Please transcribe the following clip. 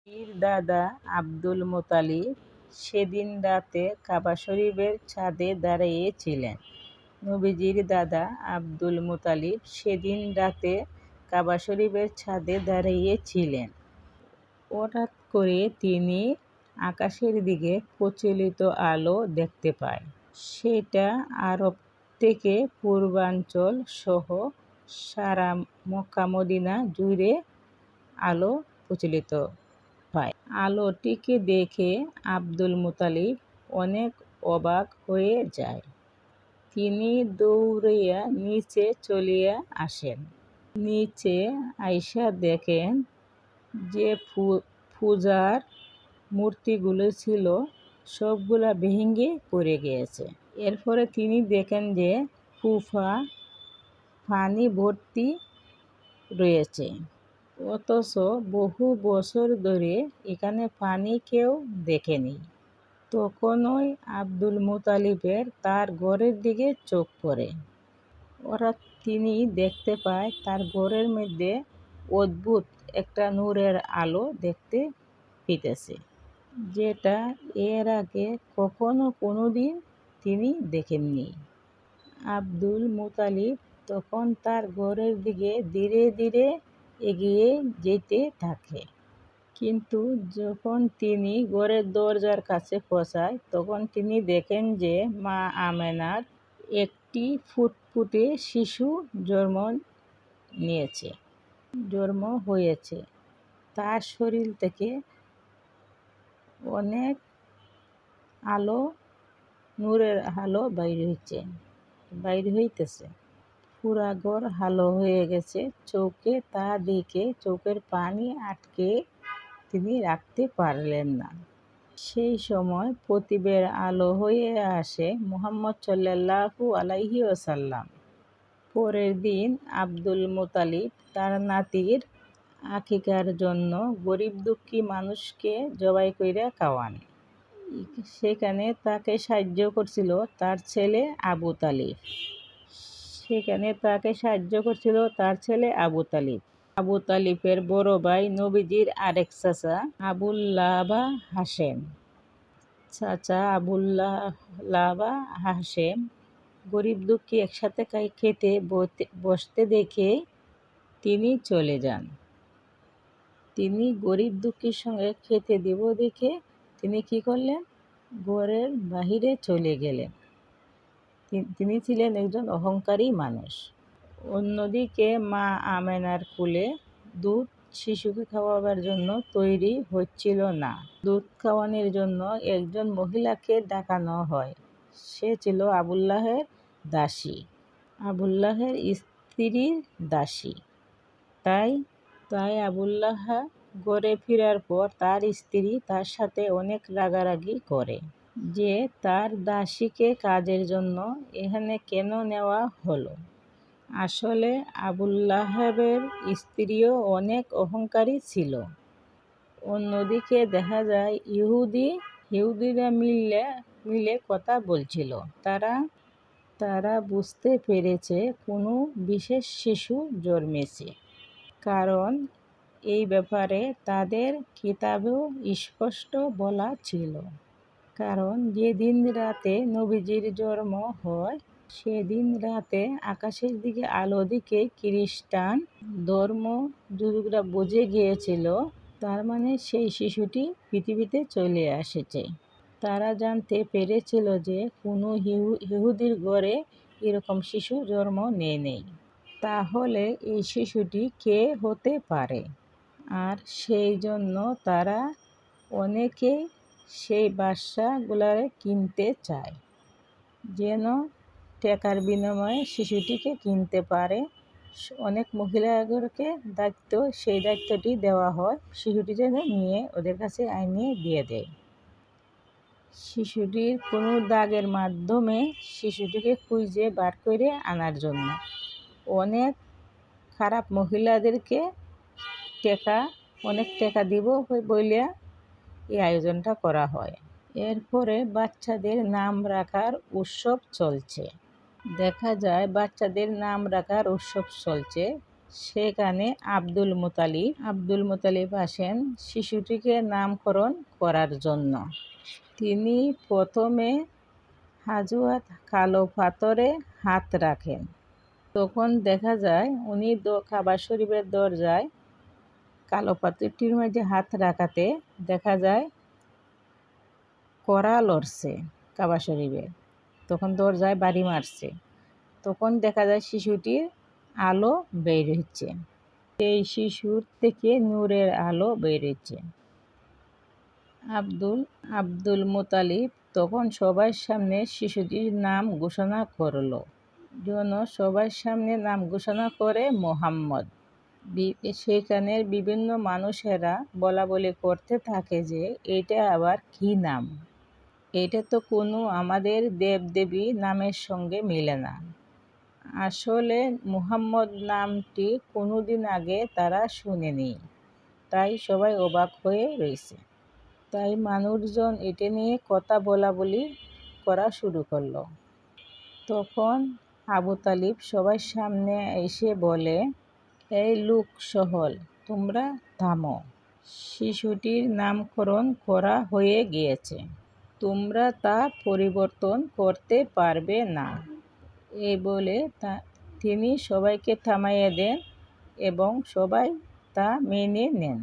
নবীর দাদা আব্দুল মুতালিব সেদিন রাতে কাবা শরীফের ছাদে দাঁড়িয়েছিলেন। নবীজির দাদা আব্দুল মুতালিব সেদিন রাতে কাবা শরীফের ছাদে দাঁড়িয়েছিলেন। হঠাৎ করে তিনি আকাশের দিকে প্রচলিত আলো দেখতে পায়। সেটা আরব থেকে পূর্বাঞ্চল সহ সারা মক্কা মদিনা জুড়ে আলো প্রচলিত হয়। আলোটিকে দেখে আব্দুল মুতালিব অনেক অবাক হয়ে যায়। তিনি দৌড়িয়া নিচে চলিয়া আসেন। নিচে আইসা দেখেন যে পূজার মূর্তিগুলো ছিল সবগুলা ভেঙে পড়ে গিয়েছে। এরপরে তিনি দেখেন যে কুফা পানি ভর্তি রয়েছে, অথচ বহু বছর ধরে এখানে পানি কেউ দেখেনি। তখনই আব্দুল মুতালিবের তার ঘরের দিকে চোখ পড়ে। ওরা তিনি দেখতে পায় তার ঘরের মধ্যে অদ্ভুত একটা নূরের আলো দেখতে পেতেছে, যেটা এর আগে কখনো কোনোদিন তিনি দেখেননি। আব্দুল মুতালিব তখন তার ঘরের দিকে ধীরে ধীরে এগিয়ে যেতে থাকে। কিন্তু যখন তিনি ঘরের দরজার কাছে পৌঁছায়, তখন তিনি দেখেন যে মা আমেনার একটি ফুটফুটে শিশু জন্ম হয়েছে। তার শরীর থেকে অনেক আলো, নূরের আলো বাইর হইতেছে। পুরা ঘর আলো হয়ে গেছে। চোখে তা দেখে চোখের পানি আটকে তিনি রাখতে পারলেন না। সেই সময় প্রদীপের আলো হয়ে আসে মুহাম্মদ সাল্লাল্লাহু আলাইহি ওয়াসাল্লাম। পরের দিন আব্দুল মুতালিব তার নাতির আকিকার জন্য গরিব দুঃখী মানুষকে জবাই কইরা খাওয়ান। সেখানে তাকে সাহায্য করছিল তার ছেলে আবু তালিব। আবু তালিবের বড় ভাই নবীজির আরেক চাচা আবুল্লাহ হাশেম গরিব দুঃখী একসাথে খেতে বসতে দেখে তিনি চলে যান। তিনি গরিব দুঃখীর সঙ্গে খেতে দিব দেখে তিনি কি করলেন, ঘরের বাহিরে চলে গেলেন। তিনি ছিলেন একজন অহংকারী মানুষ। অন্যদিকে মা আমেনার কোলে দুধ শিশুকে খাওয়াবার জন্য তৈরি হচ্ছিল না। দুধ খাওয়ানোর জন্য একজন মহিলাকে ডাকানো হয়। সে ছিল আবুল্লাহের স্ত্রীর দাসী। তাই আবুল্লাহ ঘরে ফেরার পর তার স্ত্রী তার সাথে অনেক রাগারাগি করে যে তার দাসীকে কাজের জন্য এখানে কেন নেওয়া হলো। আসলে আবুল্লাহের স্ত্রীও অনেক অহংকারী ছিল। অন্যদিকে দেখা যায় ইহুদিরা মিলে কথা বলছিল। তারা বুঝতে পেরেছে কোনো বিশেষ শিশু জন্মেছে, কারণ এই ব্যাপারে তাদের কিতাবেও স্পষ্ট বলা ছিল। কারণ যেদিন রাতে নবীজির জন্ম হয়, সেদিন রাতে আকাশের দিকে আলো দেখে খ্রিস্টান ধর্মযাজকরা বুঝে গিয়েছিল, তার মানে সেই শিশুটি পৃথিবীতে চলে আসছে। তারা জানতে পেরেছিল যে কোনো ইহুদির ঘরে এরকম শিশু জন্ম নেয়নি। তাহলে এই শিশুটি কে হতে পারে? আর সেই জন্য তারা অনেকেই সেই বাচ্চাগুলারে কিনতে চায়, যেন টাকার বিনিময়ে শিশুটিকে কিনতে পারে। অনেক মহিলাদেরকে সেই দায়িত্বটি দেওয়া হয়, শিশুটি যেন নিয়ে ওদের কাছে আইনে দিয়ে দেয়। শিশুটির কোনো দাগের মাধ্যমে শিশুটিকে খুঁজে বার করে আনার জন্য অনেক খারাপ মহিলাদেরকে অনেক টাকা দিব বলে এই আয়োজনটা করা হয়। এরপরে বাচ্চাদের নাম রাখার উৎসব চলছে। দেখা যায় বাচ্চাদের নাম রাখার উৎসব চলছে। সেখানে আব্দুল মুতালিব আসেন শিশুটিকে নামকরণ করার জন্য। তিনি প্রথমে হাজুয়াত কালো পাথরে হাত রাখেন। তখন দেখা যায় উনি কাবা শরীফের দরজায় কালো পাথরটির মধ্যে হাত রাখাতে দেখা যায় কড়া লড়ছে কাবা শরীফের। তখন দরজায় বাড়ি মারছে। তখন দেখা যায় শিশুটির আলো বের হচ্ছে। সেই শিশুর থেকে নূরের আলো বের হচ্ছে। আব্দুল মুতালিব তখন সবার সামনে শিশুটির নাম ঘোষণা করলো। সবার সামনে নাম ঘোষণা করে মোহাম্মদ। সেখানের বিভিন্ন মানুষেরা বলাবলি করতে থাকে যে এটা আবার কি নাম, এটা তো কোনো আমাদের দেবদেবী নামের সঙ্গে মিলে না। আসলে মুহাম্মদ নামটি কোনোদিন আগে তারা শুনেনি, তাই সবাই অবাক হয়ে রয়েছে। তাই মানুষজন এটা নিয়ে কথা বলাবলি করা শুরু করলো। তখন আবু তালিব সবার সামনে এসে বলে, এই লোক সহল, তোমরা থামো। শিশুটির নামকরণ করা হয়ে গিয়েছে, তোমরা তা পরিবর্তন করতে পারবে না। এই বলে তিনি সবাইকে থামাইয়ে দেন এবং সবাই তা মেনে নেন।